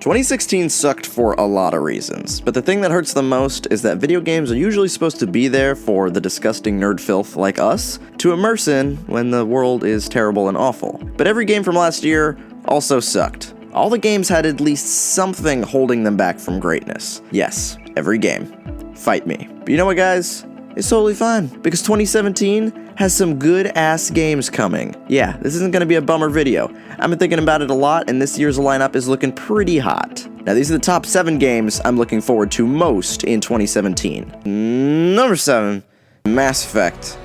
2016 sucked for a lot of reasons, but the thing that hurts the most is that video games are usually supposed to be there for the disgusting nerd filth like us to immerse in when the world is terrible and awful. But every game from last year also sucked. All the games had at least something holding them back from greatness. Yes, every game. Fight me. But you know what, guys? It's totally fine, because 2017 has some good-ass games coming. Yeah, this isn't gonna be a bummer video. I've been thinking about it a lot, and this year's lineup is looking pretty hot. Now, these are the top 7 games I'm looking forward to most in 2017. Number 7, Mass Effect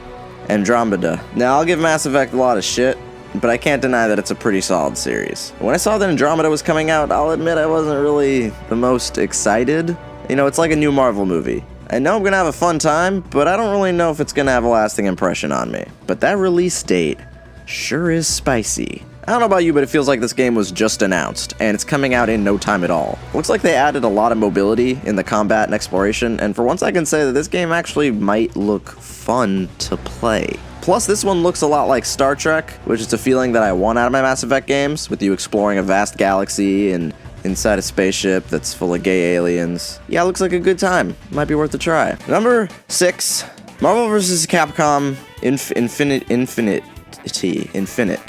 Andromeda. Now, I'll give Mass Effect a lot of shit, but I can't deny that it's a pretty solid series. When I saw that Andromeda was coming out, I'll admit I wasn't really the most excited. You know, it's like a new Marvel movie. I know I'm gonna have a fun time, but I don't really know if it's gonna have a lasting impression on me. But that release date sure is spicy. I don't know about you, but it feels like this game was just announced, and it's coming out in no time at all. Looks like they added a lot of mobility in the combat and exploration, and for once I can say that this game actually might look fun to play. Plus, this one looks a lot like Star Trek, which is a feeling that I want out of my Mass Effect games, with you exploring a vast galaxy and inside a spaceship that's full of gay aliens. Yeah, looks like a good time. Might be worth a try. Number 6, Marvel vs. Capcom Infinite.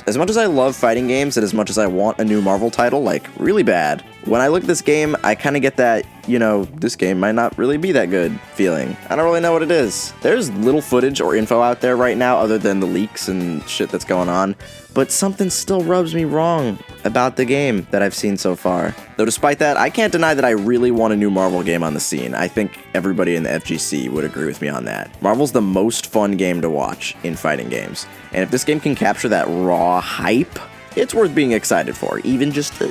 As much as I love fighting games and as much as I want a new Marvel title, like, really bad, when I look at this game, I kind of get that, you know, this game might not really be that good feeling. I don't really know what it is. There's little footage or info out there right now other than the leaks and shit that's going on, but something still rubs me wrong about the game that I've seen so far. Though despite that, I can't deny that I really want a new Marvel game on the scene. I think everybody in the FGC would agree with me on that. Marvel's the most fun game to watch in fighting games, and if this game can capture that raw hype, it's worth being excited for, even just a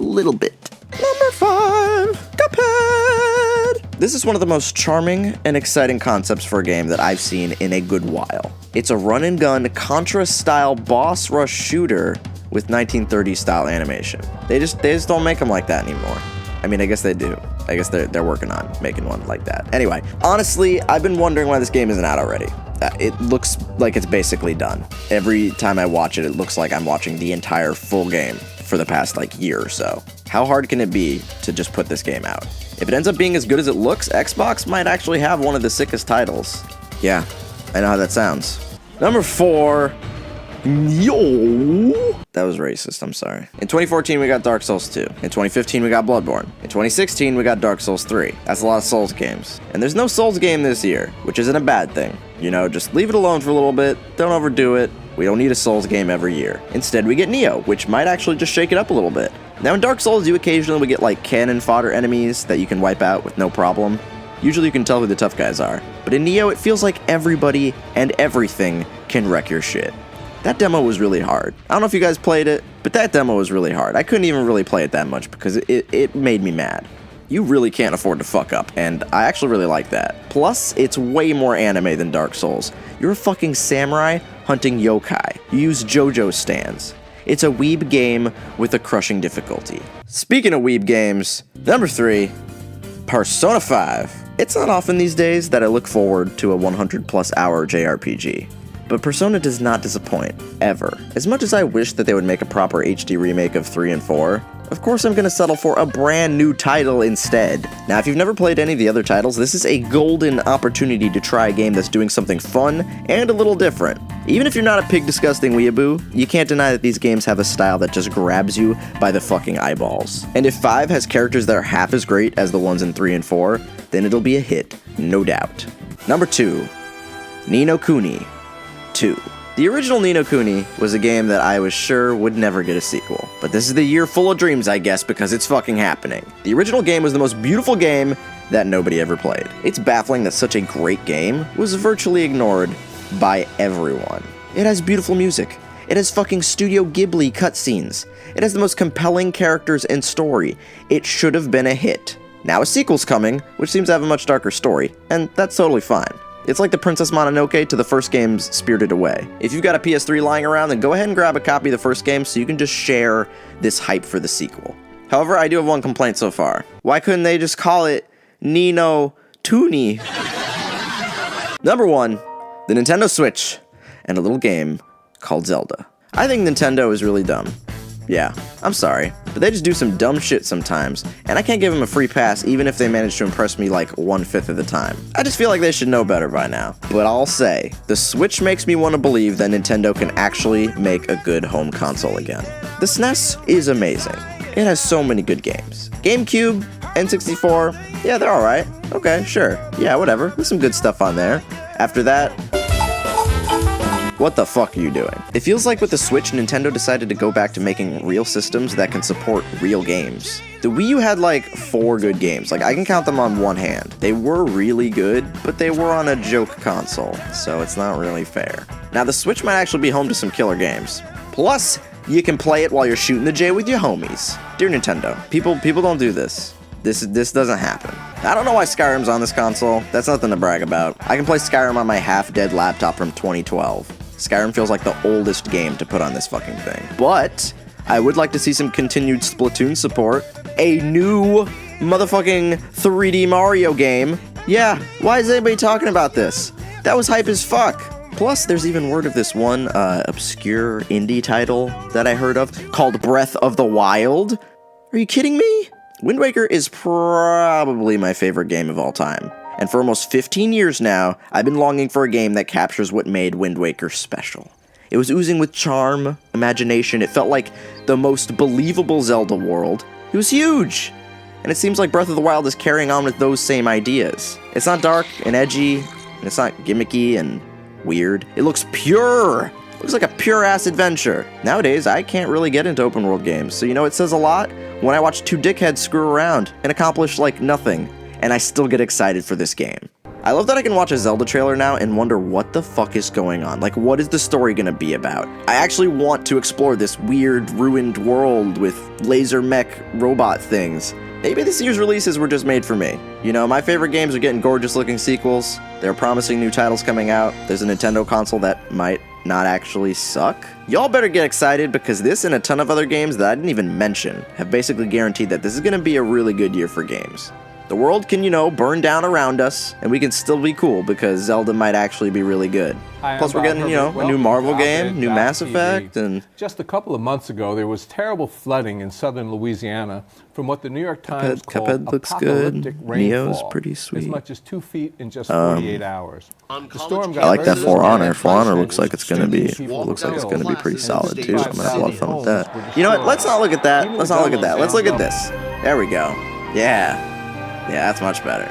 little bit. Number 5, Cuphead! This is one of the most charming and exciting concepts for a game that I've seen in a good while. It's a run-and-gun Contra-style boss rush shooter with 1930s style animation. They just don't make them like that anymore. I mean, I guess they do. I guess they're working on making one like that. Anyway, honestly, I've been wondering why this game isn't out already. It looks like it's basically done. Every time I watch it, it looks like I'm watching the entire full game for the past, year or so. How hard can it be to just put this game out? If it ends up being as good as it looks, Xbox might actually have one of the sickest titles. Yeah, I know how that sounds. Number 4, that was racist, I'm sorry. In 2014, we got Dark Souls 2. In 2015, we got Bloodborne. In 2016, we got Dark Souls 3. That's a lot of Souls games. And there's no Souls game this year, which isn't a bad thing. You know, just leave it alone for a little bit, don't overdo it. We don't need a Souls game every year. Instead, we get Nioh, which might actually just shake it up a little bit. Now, in Dark Souls, you occasionally would get, cannon fodder enemies that you can wipe out with no problem. Usually you can tell who the tough guys are. But in Nioh, it feels like everybody and everything can wreck your shit. That demo was really hard. I don't know if you guys played it, but that demo was really hard. I couldn't even really play it that much because it made me mad. You really can't afford to fuck up, and I actually really like that. Plus, it's way more anime than Dark Souls. You're a fucking samurai hunting yokai. You use JoJo stands. It's a weeb game with a crushing difficulty. Speaking of weeb games, number 3, Persona 5. It's not often these days that I look forward to a 100+ hour JRPG. But Persona does not disappoint, ever. As much as I wish that they would make a proper HD remake of 3 and 4, of course I'm gonna settle for a brand new title instead. Now, if you've never played any of the other titles, this is a golden opportunity to try a game that's doing something fun and a little different. Even if you're not a pig disgusting weeaboo, you can't deny that these games have a style that just grabs you by the fucking eyeballs. And if 5 has characters that are half as great as the ones in 3 and 4, then it'll be a hit, no doubt. Number 2, Ni no Kuni 2. The original Ni no Kuni was a game that I was sure would never get a sequel. But this is the year full of dreams, I guess, because it's fucking happening. The original game was the most beautiful game that nobody ever played. It's baffling that such a great game was virtually ignored by everyone. It has beautiful music. It has fucking Studio Ghibli cutscenes. It has the most compelling characters and story. It should have been a hit. Now a sequel's coming, which seems to have a much darker story, and that's totally fine. It's like the Princess Mononoke to the first game's Spirited Away. If you've got a PS3 lying around, then go ahead and grab a copy of the first game so you can just share this hype for the sequel. However, I do have one complaint so far. Why couldn't they just call it Ni no Tuni? Number 1, the Nintendo Switch, and a little game called Zelda. I think Nintendo is really dumb. Yeah, I'm sorry. but they just do some dumb shit sometimes, and I can't give them a free pass even if they manage to impress me like 1/5 of the time. I just feel like they should know better by now. But I'll say, the Switch makes me want to believe that Nintendo can actually make a good home console again. The SNES is amazing. It has so many good games. GameCube, N64, yeah, they're alright. Okay, sure. Yeah, whatever. There's some good stuff on there. After that, what the fuck are you doing? It feels like with the Switch, Nintendo decided to go back to making real systems that can support real games. The Wii U had like 4 good games. Like, I can count them on one hand. They were really good, but they were on a joke console, so it's not really fair. Now, the Switch might actually be home to some killer games. Plus, you can play it while you're shooting the J with your homies. Dear Nintendo, people don't do this. This doesn't happen. I don't know why Skyrim's on this console. That's nothing to brag about. I can play Skyrim on my half-dead laptop from 2012. Skyrim feels like the oldest game to put on this fucking thing. But I would like to see some continued Splatoon support. A new motherfucking 3D Mario game. Yeah, why is anybody talking about this? That was hype as fuck. Plus, there's even word of this one obscure indie title that I heard of called Breath of the Wild. Are you kidding me? Wind Waker is probably my favorite game of all time. And for almost 15 years now, I've been longing for a game that captures what made Wind Waker special. It was oozing with charm, imagination. It felt like the most believable Zelda world. It was huge. And it seems like Breath of the Wild is carrying on with those same ideas. It's not dark and edgy, and it's not gimmicky and weird. It looks pure. It looks like a pure-ass adventure. Nowadays, I can't really get into open-world games, so you know it says a lot when I watch two dickheads screw around and accomplish, like, nothing, and I still get excited for this game. I love that I can watch a Zelda trailer now and wonder what the fuck is going on. Like, what is the story gonna be about? I actually want to explore this weird, ruined world with laser mech robot things. Maybe this year's releases were just made for me. You know, my favorite games are getting gorgeous-looking sequels. There are promising new titles coming out. There's a Nintendo console that might not actually suck. Y'all better get excited because this and a ton of other games that I didn't even mention have basically guaranteed that this is gonna be a really good year for games. The world can, you know, burn down around us, and we can still be cool because Zelda might actually be really good. Plus, we're getting, you know, a new Marvel game, new Mass Effect, and... Just a couple of months ago, there was terrible flooding in southern Louisiana from what the New York Times called apocalyptic rainfall. Neo's pretty sweet. As much as 2 feet in just 48 hours. The storm got I like that For Honor. For Honor looks like it's gonna be pretty solid too. I'm gonna have a lot of fun with that. You know what? Let's not look at that. Let's not look at that. Let's look at this. There we go. Yeah. Yeah, that's much better.